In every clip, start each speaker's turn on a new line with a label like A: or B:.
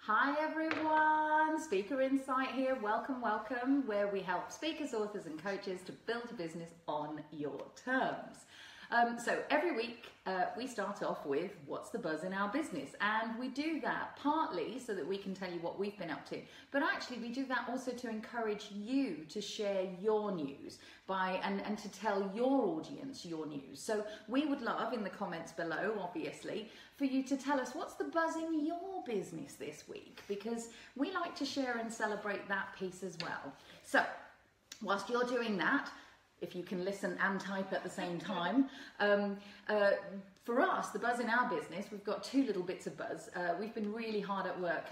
A: Hi everyone, Speaker Insight here. Welcome, welcome, where we help speakers, authors and coaches to build a business on your terms. So every week we start off with what's the buzz in our business, and we do that partly so that we can tell you what we've been up to, but actually we do that also to encourage you to share your news and to tell your audience your news. So we would love in the comments below, obviously, for you to tell us what's the buzz in your business this week, because we like to share and celebrate that piece as well. So whilst you're doing that, if you can listen and type at the same time. For us, the buzz in our business, we've got two little bits of buzz. We've been really hard at work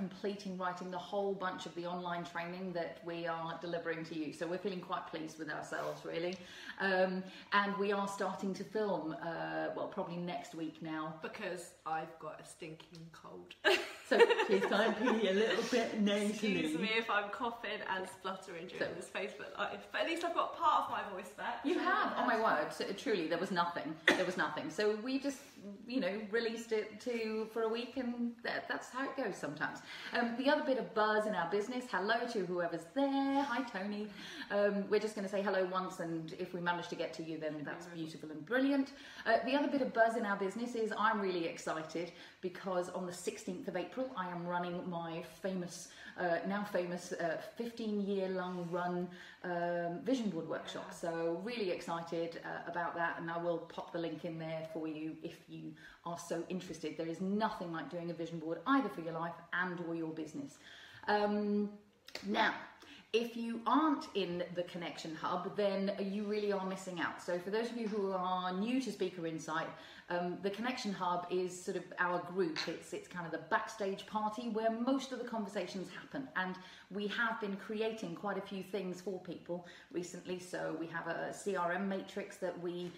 A: writing the whole bunch of the online training that we are delivering to you. So we're feeling quite pleased with ourselves, really. And we are starting to film, well, probably next week now.
B: Because I've got a stinking cold.
A: So please try and pee a little bit nasally.
B: Excuse me if I'm coughing and spluttering during this Facebook Live, but at least I've got part of my voice back.
A: You have, oh my word, so, truly, there was nothing. So we just, released it for a week, and that's how it goes sometimes. The other bit of buzz in our business, hello to whoever's there. Hi, Tony. We're just going to say hello once, and if we manage to get to you, then that's beautiful and brilliant. The other bit of buzz in our business is I'm really excited because on the 16th of April, I am running my now famous 15-year-long run vision board workshop. So really excited about that, and I will pop the link in there for you if you are so interested. There is nothing like doing a vision board either for your life and or your business. Now, if you aren't in the Connection Hub, then you really are missing out. So for those of you who are new to Speaker Insight, the Connection Hub is sort of our group. It's kind of the backstage party where most of the conversations happen, and we have been creating quite a few things for people recently. So we have a CRM matrix that we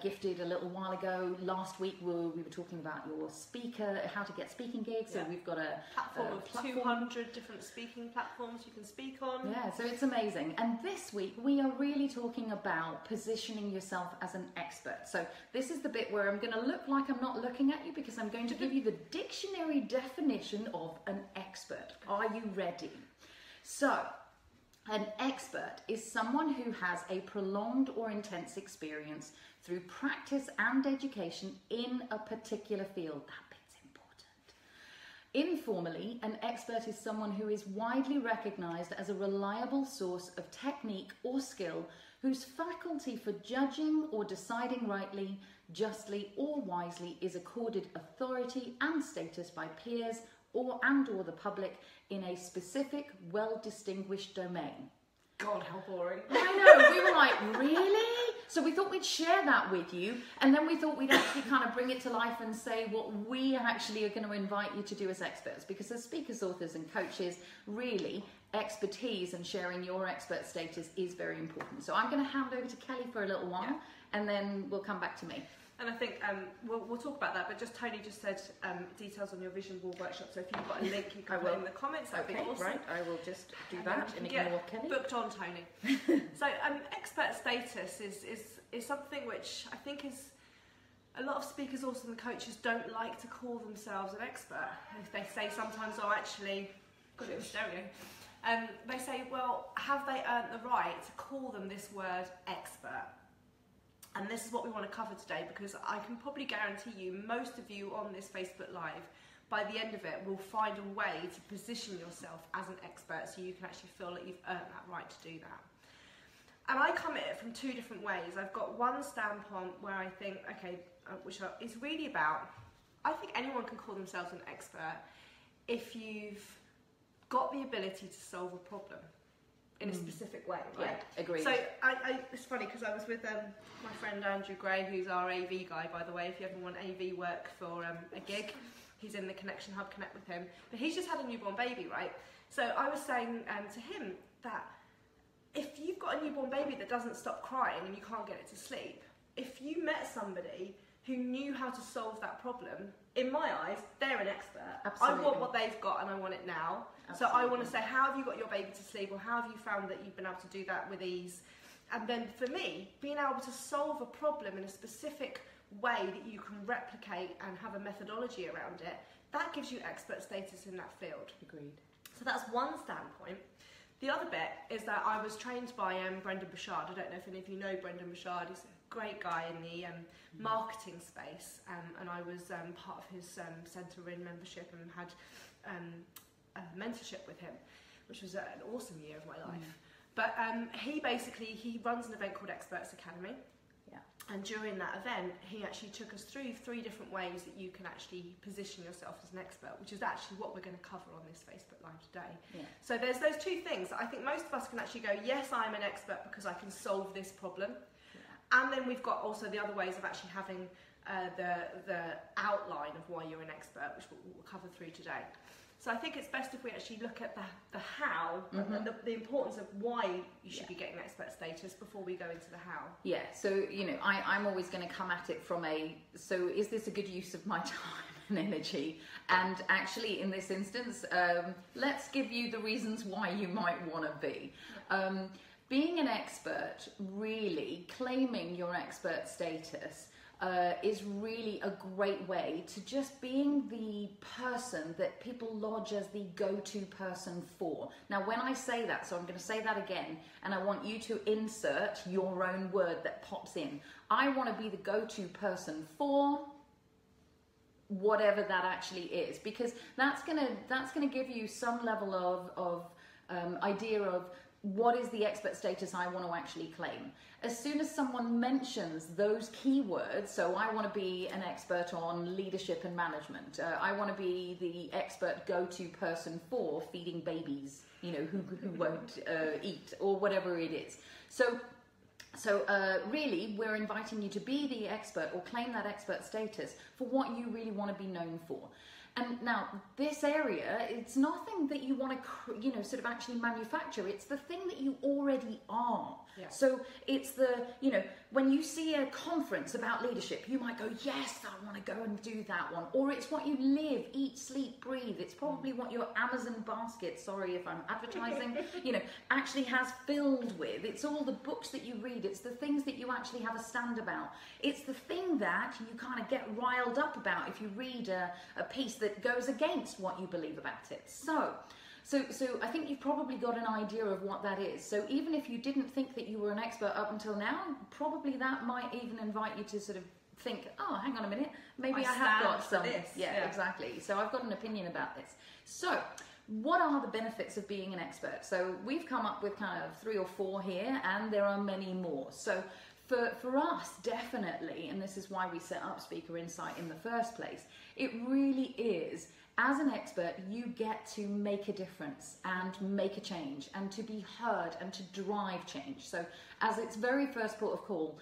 A: gifted a little while ago. Last week we were talking about your speaker, how to get speaking gigs. So we've got a
B: platform of 200 different speaking platforms you can speak on.
A: Yeah, so it's amazing. And this week we are really talking about positioning yourself as an expert. So this is the bit where I'm going to look like I'm not looking at you, because I'm going to give you the dictionary definition of an expert. Are you ready? So, an expert is someone who has a prolonged or intense experience through practice and education in a particular field. That bit's important. Informally, an expert is someone who is widely recognized as a reliable source of technique or skill, whose faculty for judging or deciding rightly, justly or wisely is accorded authority and status by peers or the public in a specific, well-distinguished domain.
B: God, how boring.
A: I know, we were like, really? So we thought we'd share that with you, and then we thought we'd actually kind of bring it to life and say what we actually are going to invite you to do as experts, because as speakers, authors and coaches, really, expertise and sharing your expert status is very important. So I'm going to hand over to Kelly for a little while, and then we'll come back to me.
B: And I think we'll talk about that, but Tony just said details on your vision board workship, so if you've got a link you can put in the comments, that'd be awesome.
A: Right, I will just do that and ignore Kelly.
B: Booked on, Tony. So expert status is something which I think is a lot of speakers, also and coaches, don't like to call themselves an expert. They say sometimes, oh actually, got it in stereo. They say, well, have they earned the right to call them this word expert? And this is what we want to cover today, because I can probably guarantee you most of you on this Facebook Live, by the end of it, will find a way to position yourself as an expert so you can actually feel that you've earned that right to do that. And I come at it from two different ways. I've got one standpoint where I think, okay, which is really about, I think anyone can call themselves an expert if you've got the ability to solve a problem in a specific way, right?
A: Yeah, agreed.
B: So it's funny because I was with my friend Andrew Gray, who's our AV guy, by the way. If you ever want AV work for a gig, he's in the Connection Hub, connect with him. But he's just had a newborn baby, right? So I was saying to him that if you've got a newborn baby that doesn't stop crying and you can't get it to sleep, if you met somebody who knew how to solve that problem, in my eyes, they're an expert.
A: Absolutely.
B: I want what they've got and I want it now. Absolutely. So I want to say, how have you got your baby to sleep, or how have you found that you've been able to do that with ease? And then for me, being able to solve a problem in a specific way that you can replicate and have a methodology around it, that gives you expert status in that field.
A: Agreed.
B: So that's one standpoint. The other bit is that I was trained by Brendan Burchard. I don't know if any of you know Brendan Burchard. He's a great guy in the marketing space, and I was part of his centre in membership and had mentorship with him, which was an awesome year of my life. But he runs an event called Experts Academy.
A: Yeah.
B: And during that event, he actually took us through 3 different ways that you can actually position yourself as an expert, which is actually what we're going to cover on this Facebook Live today. Yeah. So there's those 2 things. I think most of us can actually go, yes, I'm an expert because I can solve this problem. Yeah. And then we've got also the other ways of actually having the outline of why you're an expert, which we'll cover through today. So I think it's best if we actually look at the how, and the importance of why you should be getting expert status before we go into the how.
A: Yeah, so, I'm always going to come at it from so is this a good use of my time and energy? And actually, in this instance, let's give you the reasons why you might want to be. Being an expert, really claiming your expert status, is really a great way to just being the person that people lodge as the go-to person for. Now, when I say that, so I'm going to say that again, and I want you to insert your own word that pops in. I want to be the go-to person for whatever that actually is, because that's gonna give you some level of idea of what is the expert status I want to actually claim. As soon as someone mentions those keywords, so I want to be an expert on leadership and management, I want to be the expert go-to person for feeding babies, who won't eat, or whatever it is. So really, we're inviting you to be the expert or claim that expert status for what you really want to be known for. And now, this area, it's nothing that you want to, sort of actually manufacture. It's the thing that you already are. Yeah. So it's when you see a conference about leadership, you might go, yes, I want to go and do that one. Or it's what you live, eat, sleep, breathe. It's probably what your Amazon basket, sorry if I'm advertising, actually has filled with. It's all the books that you read. It's the things that you actually have a stand about. It's the thing that you kind of get riled up about if you read a piece that goes against what you believe about it. So I think you've probably got an idea of what that is. So even if you didn't think that you were an expert up until now, probably that might even invite you to sort of think, oh, hang on a minute, maybe I have got some. Yeah, exactly. So I've got an opinion about this. So what are the benefits of being an expert? So we've come up with kind of 3 or 4 here, and there are many more. So for us, definitely, and this is why we set up Speaker Insight in the first place, it really is, as an expert, you get to make a difference and make a change and to be heard and to drive change. So as its very first port of call,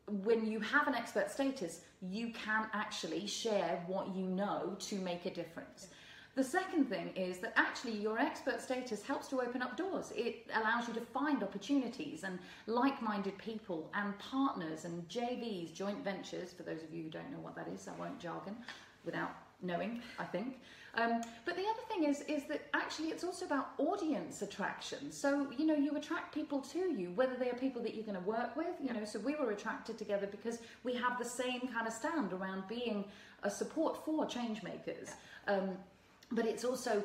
A: when you have an expert status, you can actually share what you know to make a difference. The second thing is that actually your expert status helps to open up doors. It allows you to find opportunities and like-minded people and partners and JVs, joint ventures. For those of you who don't know what that is, I won't jargon without knowing, I think. But the other thing is that actually it's also about audience attraction. So, you attract people to you, whether they are people that you're going to work with, so we were attracted together because we have the same kind of stand around being a support for change makers. But it's also,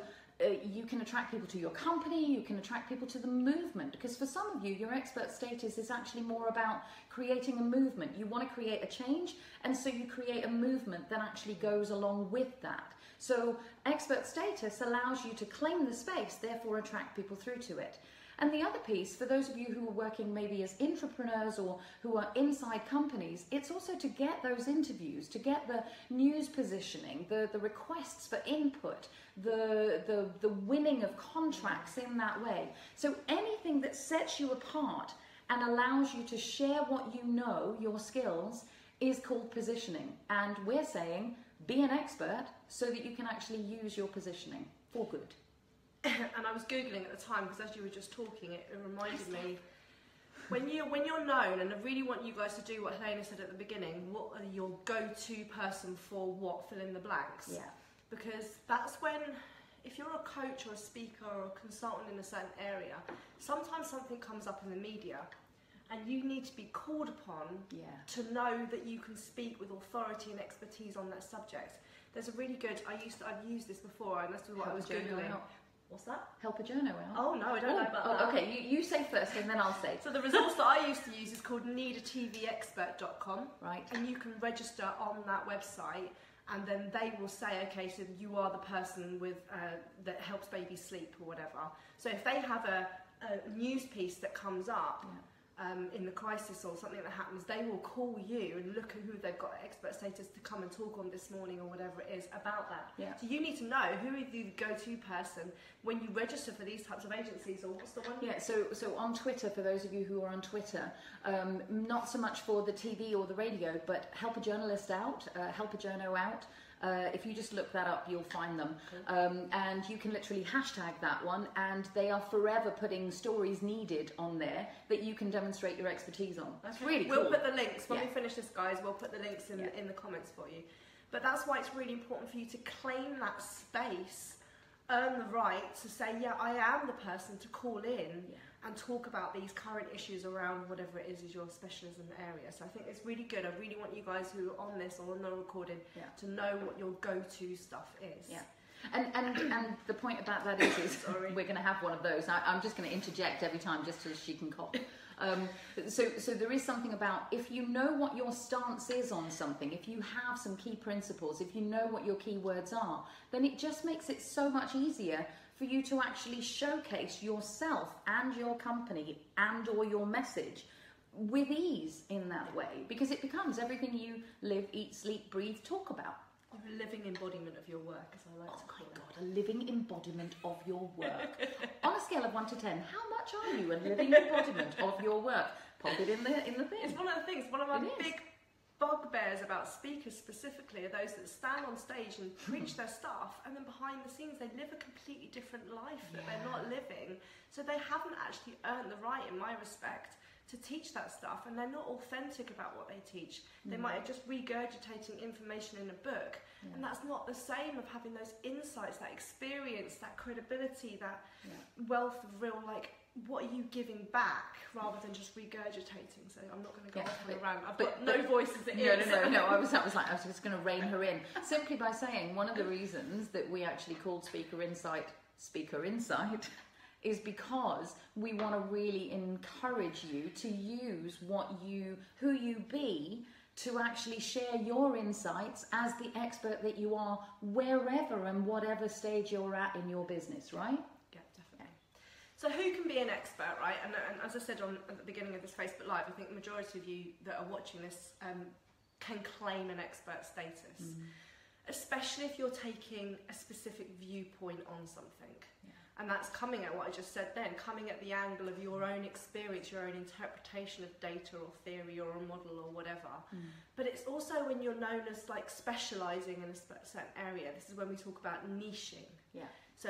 A: you can attract people to your company, you can attract people to the movement, because for some of you, your expert status is actually more about creating a movement. You want to create a change, and so you create a movement that actually goes along with that. So expert status allows you to claim the space, therefore attract people through to it. And the other piece, for those of you who are working maybe as entrepreneurs or who are inside companies, it's also to get those interviews, to get the news positioning, the requests for input, the winning of contracts in that way. So anything that sets you apart and allows you to share what you know, your skills, is called positioning. And we're saying, be an expert so that you can actually use your positioning for good.
B: And I was Googling at the time, because as you were just talking, it reminded me, when you're known, and I really want you guys to do what Helena said at the beginning, what are your go-to person for what, fill in the blanks.
A: Yeah.
B: Because that's when, if you're a coach or a speaker or a consultant in a certain area, sometimes something comes up in the media and you need to be called upon to know that you can speak with authority and expertise on that subject. There's a really good, I've used this before, and that's what I was Googling. What's that?
A: Help a journo out.
B: Oh no, I don't know about that.
A: Okay, you say first and then I'll say.
B: So the resource that I used to use is called needatvexpert.com.
A: Right.
B: And you can register on that website, and then they will say, okay, so you are the person with that helps babies sleep or whatever. So if they have a news piece that comes up, in the crisis or something that happens, they will call you and look at who they've got expert status to come and talk on this morning or whatever it is about that.
A: Yeah.
B: So you need to know who is the go-to person when you register for these types of agencies, or what's the one?
A: Yeah, so on Twitter, for those of you who are on Twitter, not so much for the TV or the radio, but help a journalist out, help a journo out. If you just look that up, you'll find them. And you can literally hashtag that one, and they are forever putting stories needed on there that you can demonstrate your expertise on. That's really cool.
B: We'll put the links, when we finish this, guys, we'll put the links in the comments for you. But that's why it's really important for you to claim that space, earn the right to say, yeah, I am the person to call in and talk about these current issues around whatever it is your specialism area. So I think it's really good. I really want you guys who are on this or on the recording to know what your go-to stuff is.
A: Yeah. And the point about that is we're going to have one of those. I'm just going to interject every time just so she can cough. So there is something about, if you know what your stance is on something, if you have some key principles, if you know what your key words are, then it just makes it so much easier for you to actually showcase yourself and your company and or your message with ease in that way, because it becomes everything you live, eat, sleep, breathe, talk about.
B: A living embodiment of your work, as I like to call it.
A: Oh my God, a living embodiment of your work. On a scale of 1 to 10, how much are you a living embodiment of your work? Pop it in the thing.
B: It's one of the things, one of my big bugbears about speakers specifically are those that stand on stage and preach their stuff, and then behind the scenes they live a completely different life that they're not living. So they haven't actually earned the right, in my respect, to teach that stuff, and they're not authentic about what they teach. They might have just regurgitating information in a book, and that's not the same of having those insights, that experience, that credibility, that wealth of real, like, what are you giving back rather than just regurgitating? So I'm not going to go off on a rant. I've got no voice as it is.
A: No. I was just going to rein her in simply by saying one of the reasons that we actually called Speaker Insight is because we want to really encourage you to use who you be to actually share your insights as the expert that you are wherever and whatever stage you're at in your business, right?
B: Yeah, definitely. So who can be an expert, right? And as I said at the beginning of this Facebook Live, I think the majority of you that are watching this can claim an expert status, especially if you're taking a specific viewpoint on something. And that's coming at what I just said then, coming at the angle of your own experience, your own interpretation of data or theory or a model or whatever. But it's also when you're known as like specialising in a certain area. This is when we talk about niching. Yeah. So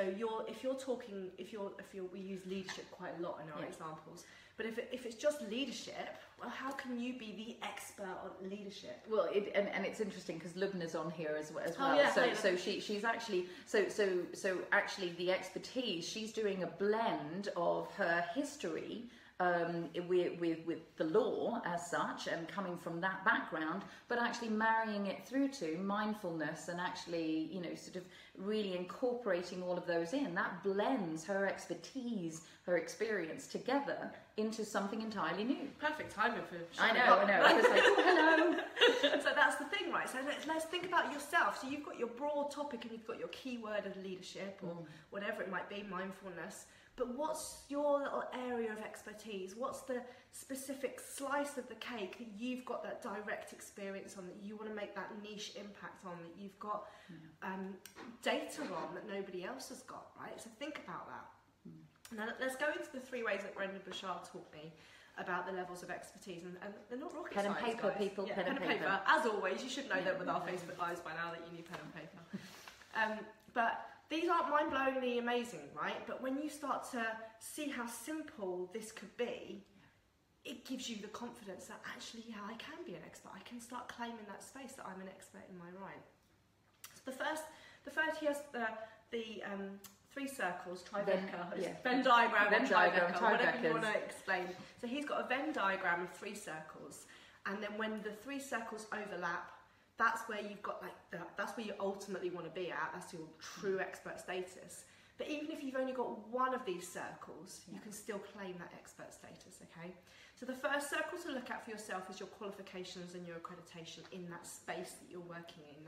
B: we use leadership quite a lot in our examples. But if it's just leadership, well, how can you be the expert on leadership?
A: Well, and it's interesting because Lubna's on here as well.
B: Oh, yeah,
A: so she's actually so actually the expertise, she's doing a blend of her history with the law as such, and coming from that background, but actually marrying it through to mindfulness and actually, sort of really incorporating all of those in. That blends her expertise, her experience together into something entirely new.
B: Perfect timing for
A: I know. I was like, oh, hello.
B: So that's the thing, right? So let's think about yourself. So you've got your broad topic and you've got your keyword of leadership or whatever it might be, mindfulness. But what's your little area of expertise? What's the specific slice of the cake that you've got that direct experience on, that you want to make that niche impact on, that you've got data on that nobody else has got, right? So think about that. Now let's go into the 3 ways that Brendan Burchard taught me about the levels of expertise, and they're not rocket science,
A: pen and paper,
B: guys.
A: people.
B: Yeah,
A: pen and paper.
B: As always, you should know that with our Facebook Lives by now that you need pen and paper. But these aren't mind-blowingly amazing, right? But when you start to see how simple this could be, it gives you the confidence that actually, yeah, I can be an expert. I can start claiming that space that I'm an expert in my right. So the first, he has the 3 circles, Tribeca, Venn diagram, whatever you want to explain. So he's got a Venn diagram of 3 circles, and then when the 3 circles overlap, that's where you've got that's where you ultimately want to be at. That's your true expert status. But even if you've only got one of these circles, you can still claim that expert status, okay? So the first circle to look at for yourself is your qualifications and your accreditation in that space that you're working in,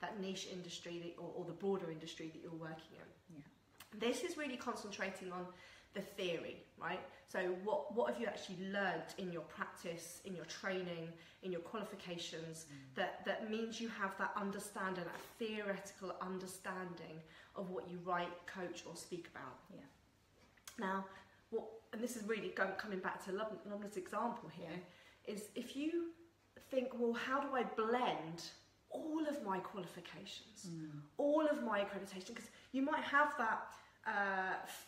B: that niche industry or the broader industry that you're working in.
A: Yeah.
B: This is really concentrating on the theory, right? So what have you actually learned in your practice, in your training, in your qualifications, that means you have that understanding, that theoretical understanding of what you write, coach or speak about.
A: Yeah.
B: Now, and this is really coming back to Lumna's example here, is if you think, well, how do I blend all of my qualifications, all of my accreditation? Because you might have that,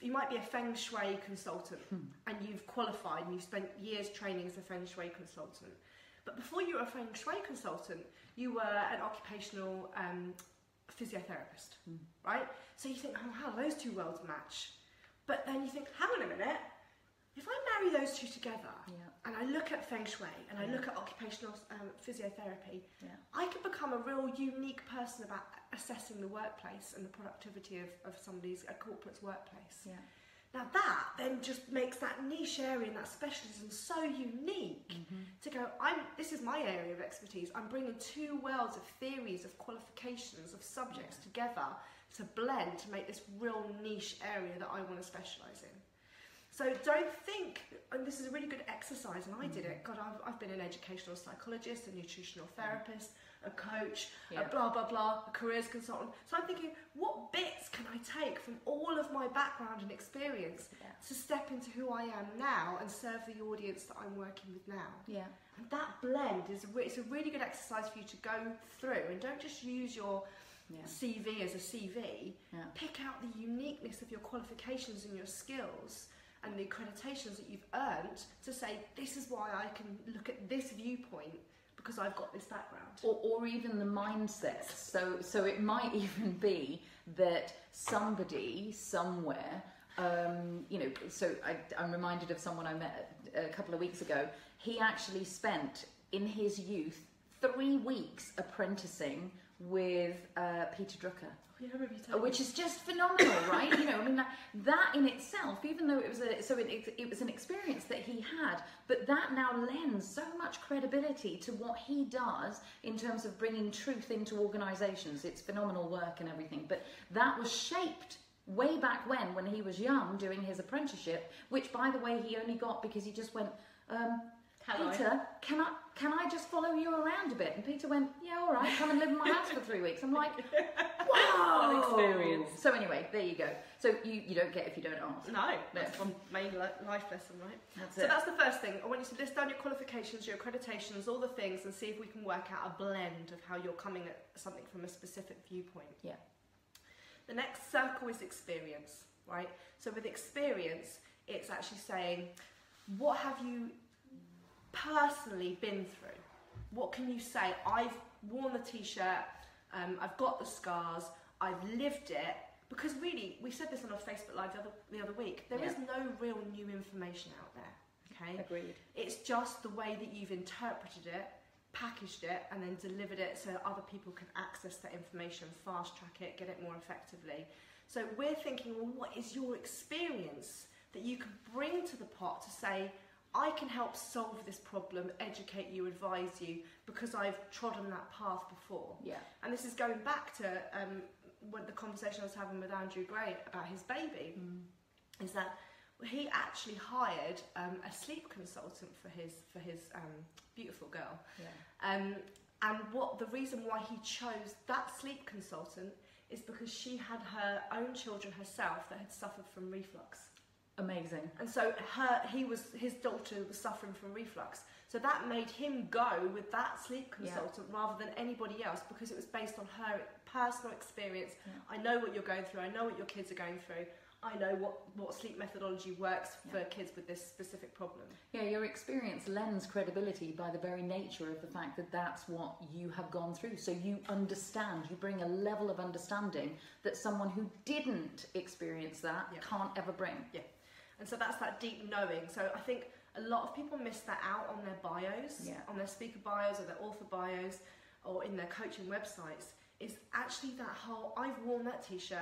B: you might be a Feng Shui consultant and you've qualified and you've spent years training as a Feng Shui consultant. But before you were a Feng Shui consultant, you were an occupational physiotherapist, right? So you think, oh, how do those two worlds match? But then you think, hang on a minute, if I marry those two together and I look at Feng Shui and I look at occupational physiotherapy, I could become a real unique person about assessing the workplace and the productivity of somebody's, a corporate's workplace.
A: Yeah.
B: Now that then just makes that niche area and that specialism so unique to go, this is my area of expertise. I'm bringing two worlds of theories, of qualifications, of subjects together to blend to make this real niche area that I want to specialise in. So don't think, and this is a really good exercise, and I did it. God, I've been an educational psychologist, a nutritional therapist, a coach, a blah, blah, blah, a careers consultant. So I'm thinking, what bits can I take from all of my background and experience to step into who I am now and serve the audience that I'm working with now?
A: Yeah.
B: And that blend it's a really good exercise for you to go through, and don't just use your CV as a CV. Pick out the uniqueness of your qualifications and your skills and the accreditations that you've earned to say, this is why I can look at this viewpoint because I've got this background. Or
A: even the mindset. So it might even be that somebody somewhere, so I'm reminded of someone I met a couple of weeks ago. He actually spent in his youth 3 weeks apprenticing with Peter Drucker. Which is just phenomenal, right? That in itself, even though it was an experience that he had, but that now lends so much credibility to what he does in terms of bringing truth into organisations. It's phenomenal work and everything, but that was shaped way back when he was young doing his apprenticeship, which, by the way, he only got because he just went, Peter, can I just follow you around a bit? And Peter went, yeah, all right, come and live in my house for 3 weeks. I'm like, wow! Experience. So anyway, there you go. So you don't get if you don't ask.
B: No, that's one main life lesson, right?
A: That's
B: so that's the first thing. I want you to list down your qualifications, your accreditations, all the things, and see if we can work out a blend of how you're coming at something from a specific viewpoint.
A: Yeah.
B: The next circle is experience, right? So with experience, it's actually saying, what have you personally been through? What can you say? I've worn the t-shirt, I've got the scars, I've lived it. Because really, we said this on our Facebook Live the other week, there is no real new information out there, okay?
A: Agreed.
B: It's just the way that you've interpreted it, packaged it, and then delivered it so other people can access that information, fast track it, get it more effectively. So we're thinking, well, what is your experience that you can bring to the pot to say, I can help solve this problem, educate you, advise you, because I've trodden that path before.
A: Yeah.
B: And this is going back to the conversation I was having with Andrew Gray about his baby, is that he actually hired a sleep consultant for his beautiful girl.
A: Yeah.
B: And the reason why he chose that sleep consultant is because she had her own children herself that had suffered from reflux.
A: Amazing.
B: And so his daughter was suffering from reflux. So that made him go with that sleep consultant rather than anybody else, because it was based on her personal experience. Yeah. I know what you're going through. I know what your kids are going through. I know what sleep methodology works for kids with this specific problem. Yeah,
A: your experience lends credibility by the very nature of the fact that that's what you have gone through. So you understand, you bring a level of understanding that someone who didn't experience that can't ever bring.
B: Yeah. And so that's that deep knowing. So I think a lot of people miss that out on their bios, on their speaker bios or their author bios. or in their coaching websites is actually that whole, I've worn that t-shirt,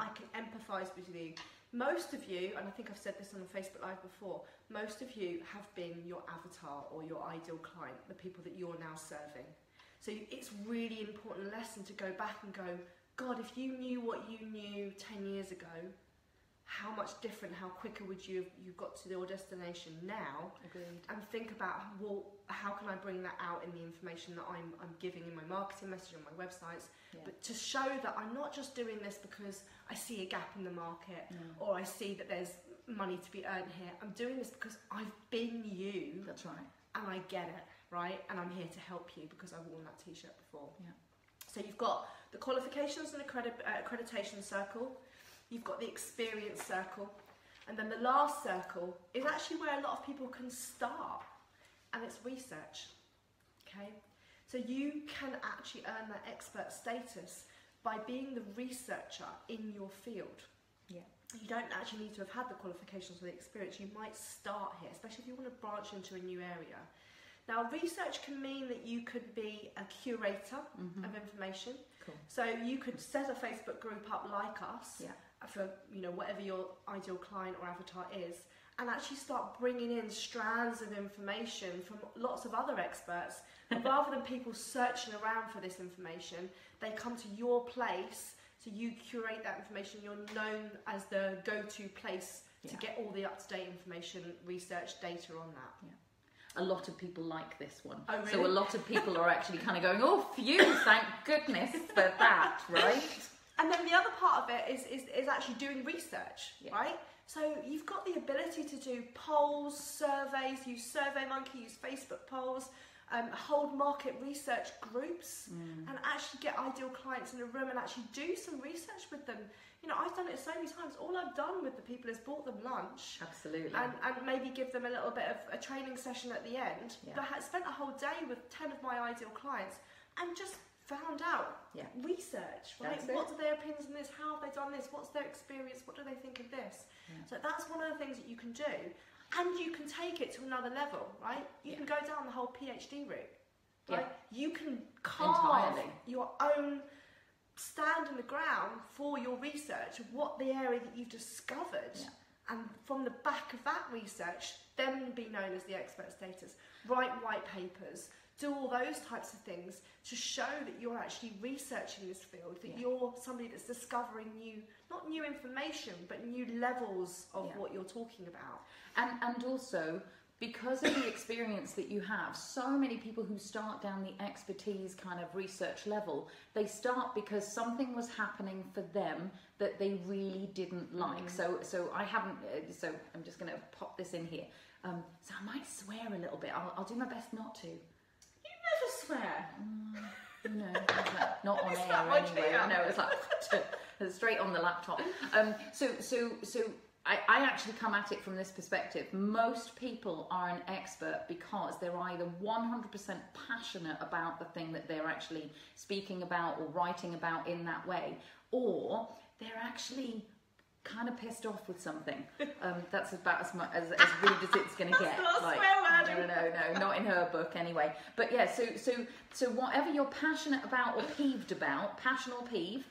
B: I can empathise with you. Most of you, and I think I've said this on the Facebook Live before, most of you have been your avatar or your ideal client, the people that you're now serving. So it's really important lesson to go back and go, God, if you knew what you knew 10 years ago, how much different, how quicker would you got to your destination now?
A: Agreed.
B: And think about, well, how can I bring that out in the information that I'm giving in my marketing message on my websites, but to show that I'm not just doing this because I see a gap in the market or I see that there's money to be earned here. I'm doing this because I've been you.
A: That's right.
B: And I get it, right? And I'm here to help you because I've worn that t-shirt before.
A: Yeah.
B: So you've got the qualifications and accreditation circle. You've got the experience circle, and then the last circle is actually where a lot of people can start, and it's research. Okay, so you can actually earn that expert status by being the researcher in your field.
A: Yeah,
B: you don't actually need to have had the qualifications or the experience. You might start here, especially if you want to branch into a new area. Now, research can mean that you could be a curator of information.
A: Cool.
B: So you could set a Facebook group up like us. For whatever your ideal client or avatar is, and actually start bringing in strands of information from lots of other experts. And rather than people searching around for this information, they come to your place. So you curate that information. You're known as the go-to place to get all the up-to-date information, research, data on that.
A: Yeah. A lot of people like this one.
B: Oh, really?
A: So a lot of people are actually kind of going, oh, phew, thank goodness for that, right?
B: And then the other part of it is actually doing research, right? So you've got the ability to do polls, surveys, use SurveyMonkey, use Facebook polls, hold market research groups, and actually get ideal clients in a room and actually do some research with them. I've done it so many times. All I've done with the people is bought them lunch.
A: Absolutely.
B: And maybe give them a little bit of a training session at the end. But I spent a whole day with 10 of my ideal clients and just found out research, right? What are their opinions on this? How have they done this? What's their experience? What do they think of this? So that's one of the things that you can do, and you can take it to another level, right? You can go down the whole PhD route, right? You can carve your own stand in the ground for your research of what the area that you've discovered, and from the back of that research, then be known as the expert status. Write white papers. Do all those types of things to show that you're actually researching this field, that you're somebody that's discovering not new information, but new levels of what you're talking about.
A: And also, because of the experience that you have, so many people who start down the expertise kind of research level, they start because something was happening for them that they really didn't like. So I haven't, so I'm just going to pop this in here. So I might swear a little bit. I'll do my best not to.
B: Swear.
A: No, not on air anyway. No, it's like straight on the laptop. So I actually come at it from this perspective. Most people are an expert because they're either 100% passionate about the thing that they're actually speaking about or writing about in that way, or they're actually kind of pissed off with something. That's about as rude as it's going to get.
B: Like,
A: no, not in her book anyway. But yeah, so whatever you're passionate about or peeved about, passion or peeve,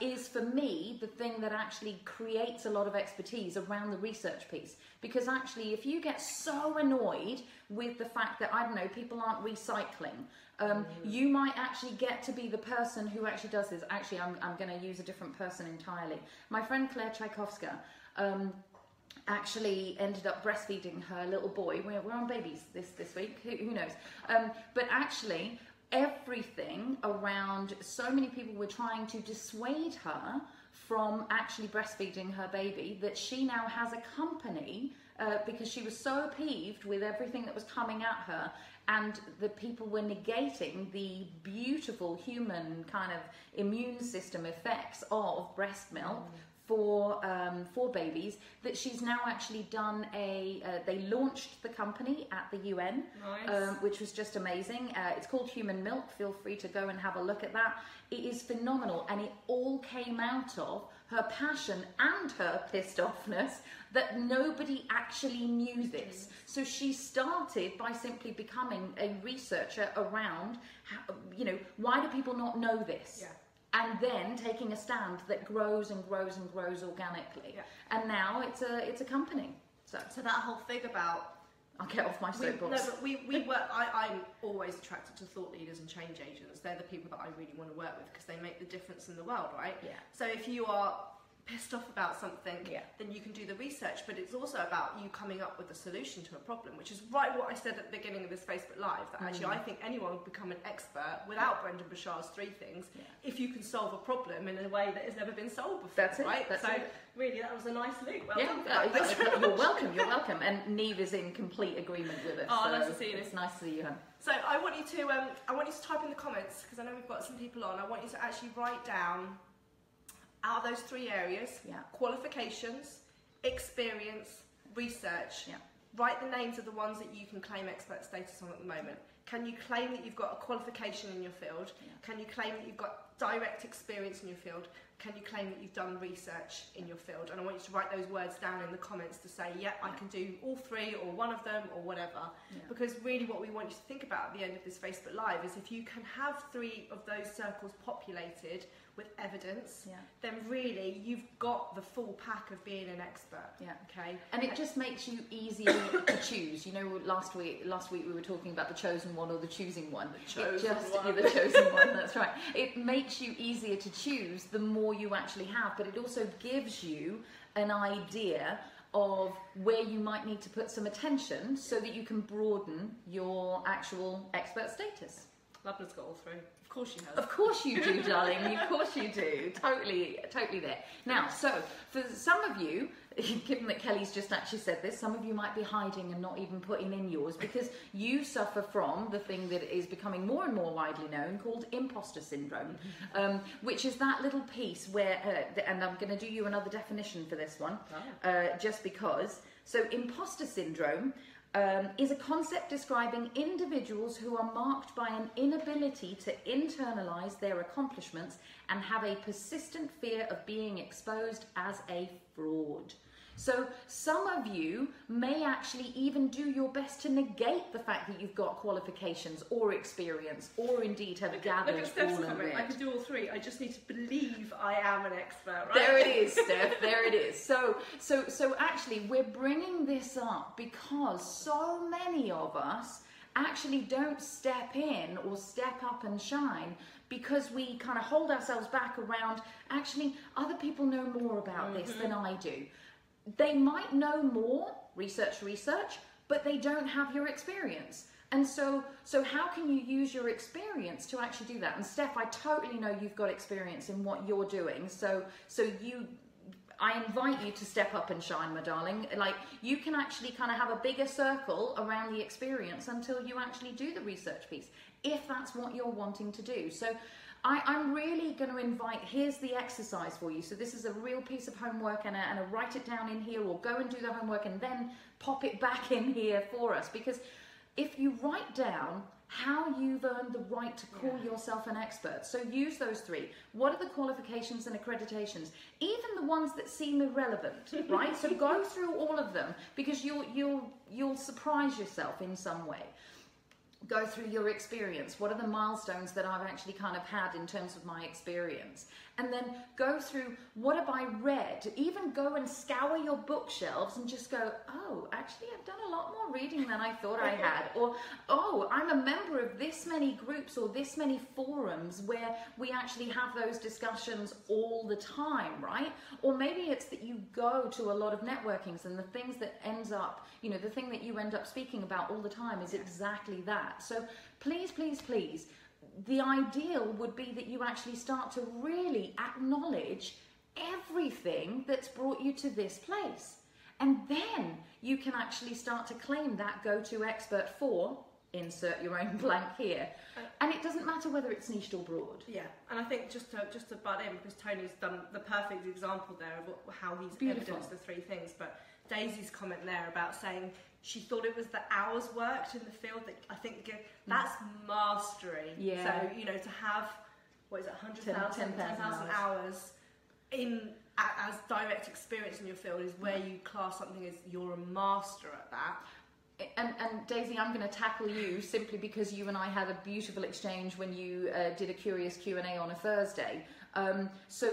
A: is for me the thing that actually creates a lot of expertise around the research piece. Because actually, if you get so annoyed with the fact that, I don't know, people aren't recycling, you might actually get to be the person who actually does this. Actually, I'm going to use a different person entirely. My friend Claire Tchaikovsky actually ended up breastfeeding her little boy. We're on babies this week, who knows? But actually, everything around, so many people were trying to dissuade her from actually breastfeeding her baby, that she now has a company because she was so peeved with everything that was coming at her, and the people were negating the beautiful human kind of immune system effects of breast milk for babies, that she's now actually done they launched the company at the UN,
B: Nice.
A: which was just amazing. It's called Human Milk. Feel free to go and have a look at that. It is phenomenal, and it all came out of her passion and her pissed offness that nobody actually knew this. So she started by simply becoming a researcher around, why do people not know this?
B: Yeah.
A: And then taking a stand that grows and grows and grows organically.
B: Yeah.
A: And now it's a company. So
B: that whole thing about...
A: I'll get off my soapbox.
B: We work. I'm always attracted to thought leaders and change agents. They're the people that I really want to work with because they make the difference in the world, right?
A: Yeah.
B: So if you are pissed off about something,
A: Yeah.
B: then you can do the research, but it's also about you coming up with a solution to a problem, which is right what I said at the beginning of this Facebook Live, that actually I think anyone would become an expert without Brendan Burchard's 3 things if you can solve a problem in a way that has never been solved before.
A: That's it.
B: Right?
A: That's
B: so
A: it.
B: really, that was a nice loop. Well
A: Yeah,
B: done for that. Thanks.
A: you're welcome. You're welcome. And Neve is in complete agreement with us.
B: Oh,
A: so
B: nice to see you.
A: It's nice to see you, hon.
B: So I want you to type in the comments, because I know we've got some people on. I want you to actually write down, out of those 3 areas, qualifications, experience, research.
A: Yeah.
B: Write the names of the ones that you can claim expert status on at the moment. Can you claim that you've got a qualification in your field?
A: Yeah.
B: Can you claim that you've got direct experience in your field? Can you claim that you've done research in your field? And I want you to write those words down in the comments to say, yeah, I can do all 3 or one of them or whatever.
A: Yeah.
B: Because really what we want you to think about at the end of this Facebook Live is if you can have 3 of those circles populated with evidence, then really you've got the full pack of being an expert.
A: Yeah.
B: Okay.
A: And it just makes you easier to choose. You know, last week we were talking about the chosen one or the choosing one.
B: The chosen one.
A: The chosen one, that's right. It makes you easier to choose the more you actually have, but it also gives you an idea of where you might need to put some attention so that you can broaden your actual expert status.
B: Lavna's got all 3. Of course she has.
A: Of course you do, darling. Of course you do. Totally there. Now, so for some of you, given that Kelly's just actually said this, some of you might be hiding and not even putting in yours because you suffer from the thing that is becoming more and more widely known called imposter syndrome, which is that little piece where, and I'm going to do you another definition for this one, just because. So imposter syndrome is a concept describing individuals who are marked by an inability to internalize their accomplishments and have a persistent fear of being exposed as a fraud. So some of you may actually even do your best to negate the fact that you've got qualifications or experience or indeed have gathered
B: look at Steph's
A: all of
B: comment.
A: it.
B: I can do all 3. I just need to believe I am an expert, right?
A: There it is, Steph. There it is. So actually, we're bringing this up because so many of us actually don't step in or step up and shine because we kind of hold ourselves back around, actually, other people know more about this than I do. They might know more, research, but they don't have your experience. And so how can you use your experience to actually do that? And Steph, I totally know you've got experience in what you're doing. I invite you to step up and shine, my darling. Like, you can actually kind of have a bigger circle around the experience until you actually do the research piece, if that's what you're wanting to do. So I'm really going to invite, here's the exercise for you. So this is a real piece of homework and a write it down in here, or go and do the homework and then pop it back in here for us. Because if you write down how you've earned the right to call yourself an expert, so use those 3. What are the qualifications and accreditations? Even the ones that seem irrelevant, right? So go through all of them because you'll surprise yourself in some way. Go through your experience. What are the milestones that I've actually kind of had in terms of my experience? And then go through, what have I read? Even go and scour your bookshelves and just go, oh, actually I've done a lot more reading than I thought I had. Or, oh, I'm a member of this many groups or this many forums where we actually have those discussions all the time, right? Or maybe it's that you go to a lot of networkings and the things that ends up, the thing that you end up speaking about all the time is exactly that. So please, the ideal would be that you actually start to really acknowledge everything that's brought you to this place. And then you can actually start to claim that go-to expert for insert your own blank here. And it doesn't matter whether it's niched or broad.
B: Yeah, and I think just to butt in, because Tony's done the perfect example there of how he's evidenced the three things, but Daisy's comment there about saying she thought it was the hours worked in the field that I think that's mastery.
A: Yeah.
B: So, you know, to have, what is it, 100,000, 10,000 hours as direct experience in your field is where you class something as you're a master at that.
A: And Daisy, I'm going to tackle you simply because you and I had a beautiful exchange when you did a curious Q&A on a Thursday. So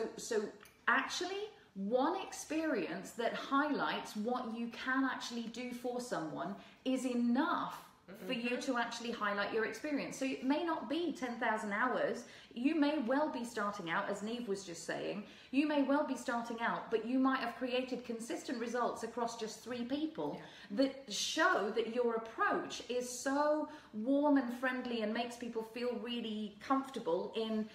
A: actually, one experience that highlights what you can actually do for someone is enough for you to actually highlight your experience. So it may not be 10,000 hours. You may well be starting out, as Niamh was just saying, you may well be starting out, but you might have created consistent results across just 3 people that show that your approach is so warm and friendly and makes people feel really comfortable in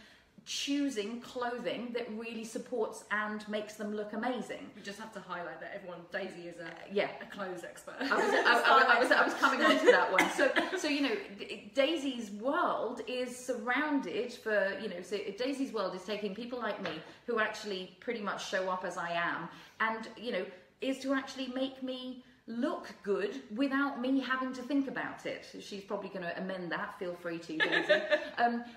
A: choosing clothing that really supports and makes them look amazing.
B: We just have to highlight that everyone, Daisy is a clothes expert.
A: I was coming on to that one. So you know, Daisy's world is surrounded for, you know, so Daisy's world is taking people like me who actually pretty much show up as I am, and, you know, is to actually make me look good without me having to think about it. She's probably going to amend that, feel free to, Daisy.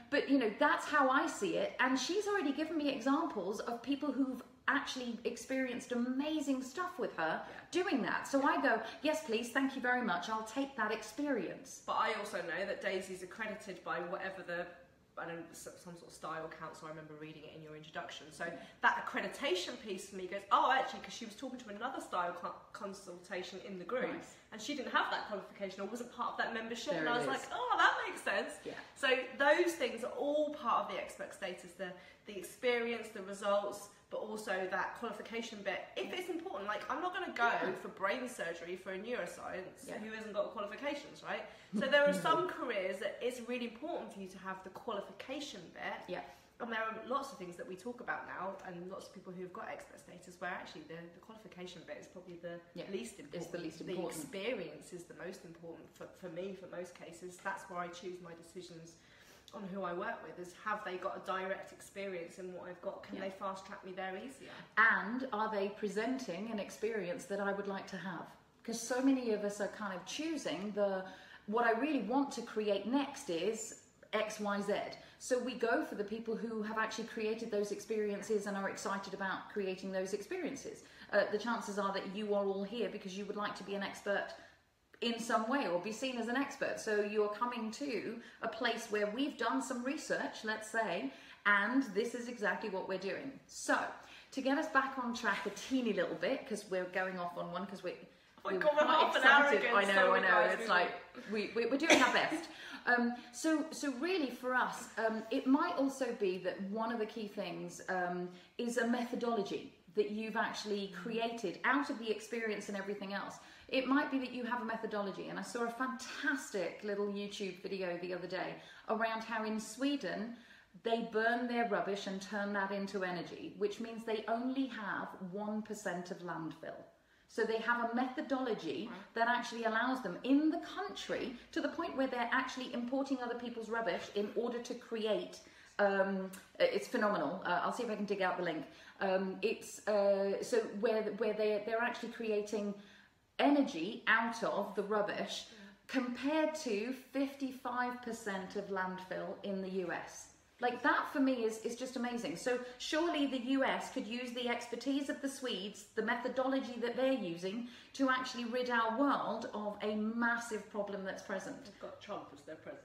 A: But you know, that's how I see it, and she's already given me examples of people who've actually experienced amazing stuff with her doing that. So I go, yes please, thank you very much, I'll take that experience.
B: But I also know that Daisy's accredited by whatever some sort of style council. I remember reading it in your introduction. So that accreditation piece for me goes, oh, actually, because she was talking to another style consultation in the group, and she didn't have that qualification or wasn't part of that membership. And I was like, oh, that makes sense. Yeah. So those things are all part of the expert status, the experience, the results, but also that qualification bit. If it's important, like I'm not going to go for brain surgery for a neuroscience who hasn't got qualifications, right? So there are some careers that it's really important for you to have the qualification bit. Yeah. And there are lots of things that we talk about now, and lots of people who've got expert status where actually the qualification bit is probably the least important.
A: It's the least important.
B: The experience is the most important for me, for most cases. That's where I choose my decisions on who I work with, is have they got a direct experience in what I've got? Can they fast track me there easier?
A: And are they presenting an experience that I would like to have? Because so many of us are kind of choosing what I really want to create next is X, Y, Z. So we go for the people who have actually created those experiences and are excited about creating those experiences. The chances are that you are all here because you would like to be an expert in some way or be seen as an expert. So you're coming to a place where we've done some research, let's say, and this is exactly what we're doing. So to get us back on track a teeny little bit, because we're going off on one because we're
B: half an hour ago.
A: I know. It's like we're doing our best. So really for us, it might also be that one of the key things is a methodology that you've actually created out of the experience and everything else. It might be that you have a methodology, and I saw a fantastic little YouTube video the other day around how in Sweden they burn their rubbish and turn that into energy, which means they only have 1% of landfill. So they have a methodology that actually allows them in the country to the point where they're actually importing other people's rubbish in order to create. It's phenomenal. I'll see if I can dig out the link. It's so where they're actually creating energy out of the rubbish compared to 55% of landfill in the US. Like that for me is just amazing. So surely the US could use the expertise of the Swedes, the methodology that they're using to actually rid our world of a massive problem that's present.
B: They've got Trump as their president.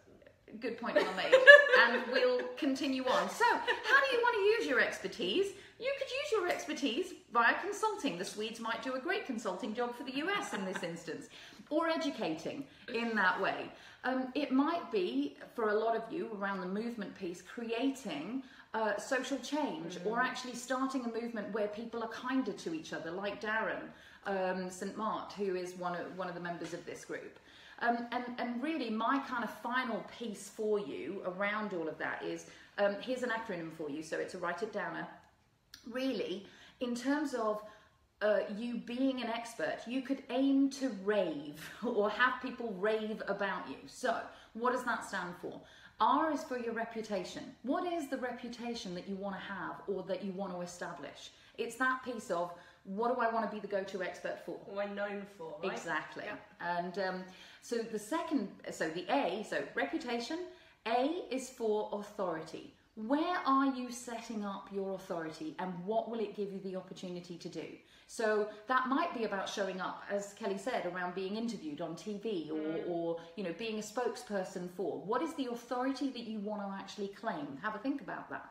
A: Good point well made. And we'll continue on. So how do you want to use your expertise? You could use your expertise via consulting. The Swedes might do a great consulting job for the US in this instance, or educating in that way. It might be, for a lot of you, around the movement piece, creating social change, or actually starting a movement where people are kinder to each other, like Darren St. Mart, who is one of the members of this group. And really my kind of final piece for you around all of that is, here's an acronym for you, so it's a write it downer. Really, in terms of you being an expert, you could aim to rave or have people rave about you. So what does that stand for? R is for your reputation. What is the reputation that you want to have or that you want to establish? It's that piece of, what do I want to be the go-to expert for?
B: What am I known for, right?
A: Exactly.
B: Yeah.
A: And so the A, so reputation. A is for authority. Where are you setting up your authority and what will it give you the opportunity to do? So that might be about showing up, as Kelly said, around being interviewed on TV or being a spokesperson for. What is the authority that you want to actually claim? Have a think about that.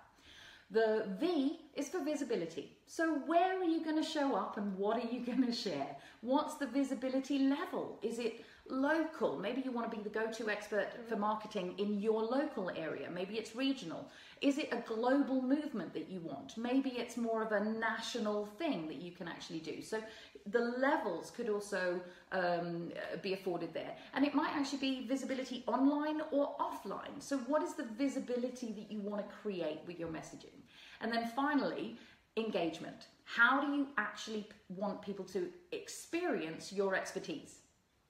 A: The V is for visibility. So where are you going to show up and what are you going to share? What's the visibility level? Is it local? Maybe you want to be the go-to expert for marketing in your local area. Maybe it's regional. Is it a global movement that you want? Maybe it's more of a national thing that you can actually do. So the levels could also be afforded there. And it might actually be visibility online or offline. So what is the visibility that you want to create with your messaging? And then finally, engagement. How do you actually want people to experience your expertise?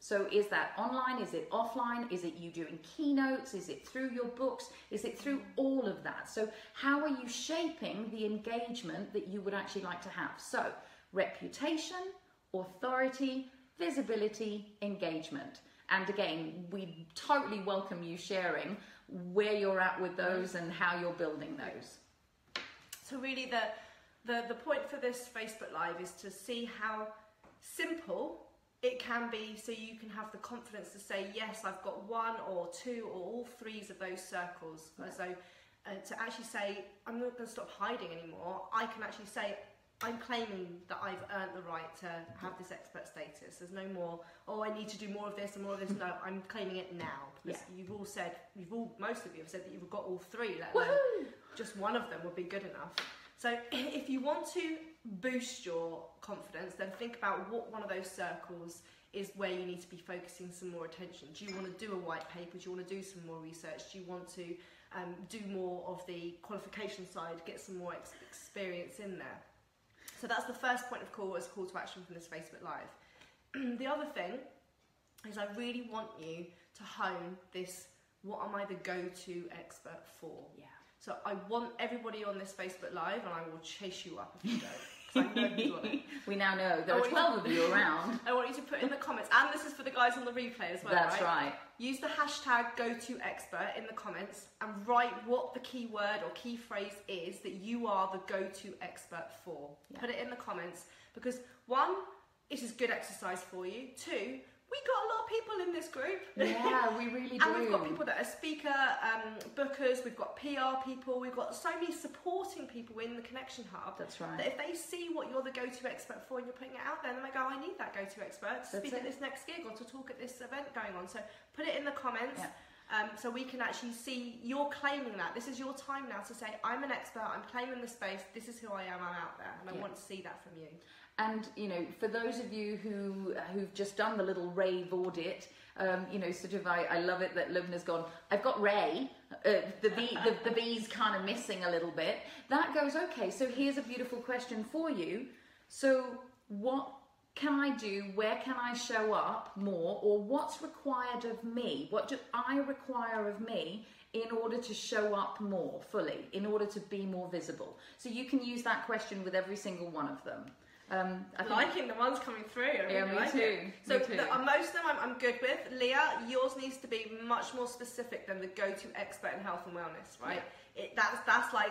A: So is that online? Is it offline? Is it you doing keynotes? Is it through your books? Is it through all of that? So how are you shaping the engagement that you would actually like to have? So reputation, authority, visibility, engagement. And again, we totally welcome you sharing where you're at with those and how you're building those.
B: So really the point for this Facebook Live is to see how simple it can be, so you can have the confidence to say, yes, I've got one or two or all threes of those circles. Yeah. So to actually say, I'm not going to stop hiding anymore. I can actually say, I'm claiming that I've earned the right to have this expert status. There's no more, oh, I need to do more of this and more of this. No, I'm claiming it now. Because you've all said, most of you have said that you've got all three, let alone just one of them would be good enough. So if you want to boost your confidence, then think about what one of those circles is where you need to be focusing some more attention. Do you want to do a white paper? Do you want to do some more research? Do you want to do more of the qualification side, get some more experience in there? So that's the first point of call as call to action from this Facebook Live. The other thing is I really want you to hone this, what am I the go-to expert for? Yeah. So I want everybody on this Facebook Live, and I will chase you up if you don't. I know you want it.
A: We now know there are 12 of you around.
B: I want you to put in the comments, and this is for the guys on the replay as well.
A: That's right.
B: Use the hashtag #GoToExpert in the comments and write what the key word or key phrase is that you are the go-to expert for. Yeah. Put it in the comments because one, it is good exercise for you. Two, we got a lot of people in this group.
A: Yeah, we really do.
B: And we've got people that are speaker, bookers, we've got PR people, we've got so many supporting people in the Connection Hub.
A: That's right.
B: That if they see what you're the go-to expert for and you're putting it out there, then they go, I need that go-to expert to speak at this next gig or to talk at this event going on. So put it in the comments. Yeah. So we can actually see you're claiming that. This is your time now to say, I'm an expert, I'm claiming the space, this is who I am, I'm out there. And I want to see that from you.
A: And, you know, for those of you who've just done the little rave audit, you know, sort of, I love it that Lubna's gone, I've got Ray, the B's kind of missing a little bit. That goes, okay, so here's a beautiful question for you. So what can I do? Where can I show up more? Or what's required of me? What do I require of me in order to show up more fully, in order to be more visible? So you can use that question with every single one of them.
B: Liking the ones coming through.
A: Yeah, me too.
B: So most of them I'm good with. Leah, yours needs to be much more specific than the go-to expert in health and wellness, right? Yeah. That's like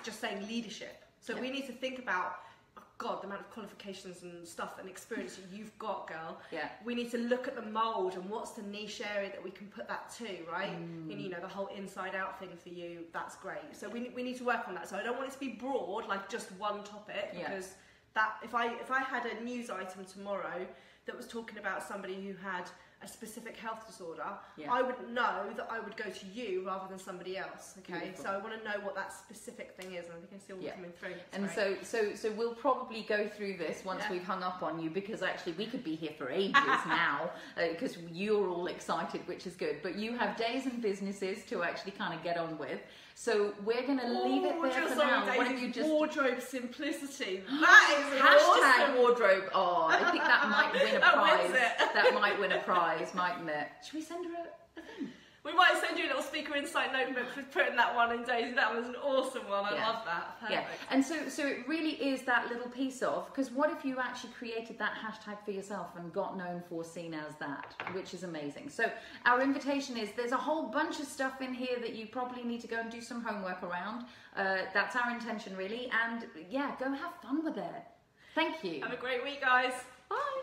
B: just saying leadership. So we need to think about, oh God, the amount of qualifications and stuff and experience that you've got, girl. Yeah. We need to look at the mould and what's the niche area that we can put that to, right? And you know, the whole inside out thing for you, that's great. So we need to work on that. So I don't want it to be broad, like just one topic, because that if I had a news item tomorrow that was talking about somebody who had a specific health disorder, I would know that I would go to you rather than somebody else. Okay, beautiful. So I want to know what that specific thing is, and I think I see all coming through. It's
A: and so we'll probably go through this once we've hung up on you, because actually we could be here for ages now, because you're all excited, which is good. But you have days and businesses to actually kind of get on with. So we're going to leave it there for now. Why don't you just
B: wardrobe simplicity? That is
A: hashtag
B: awesome.
A: wardrobe. Oh, I think that might win a
B: That
A: prize.
B: wins it.
A: That might win a prize, mightn't it? Should we send her a thing?
B: We might send you a little speaker insight notebook for putting that one in, Daisy. That was an awesome one. I
A: Yeah.
B: love that. Perfect.
A: Yeah, and so it really is that little piece of, because what if you actually created that hashtag for yourself and got known for seen as that, which is amazing. So our invitation is, there's a whole bunch of stuff in here that you probably need to go and do some homework around. That's our intention really, and yeah, go have fun with it. Thank you.
B: Have a great week, guys.
A: Bye.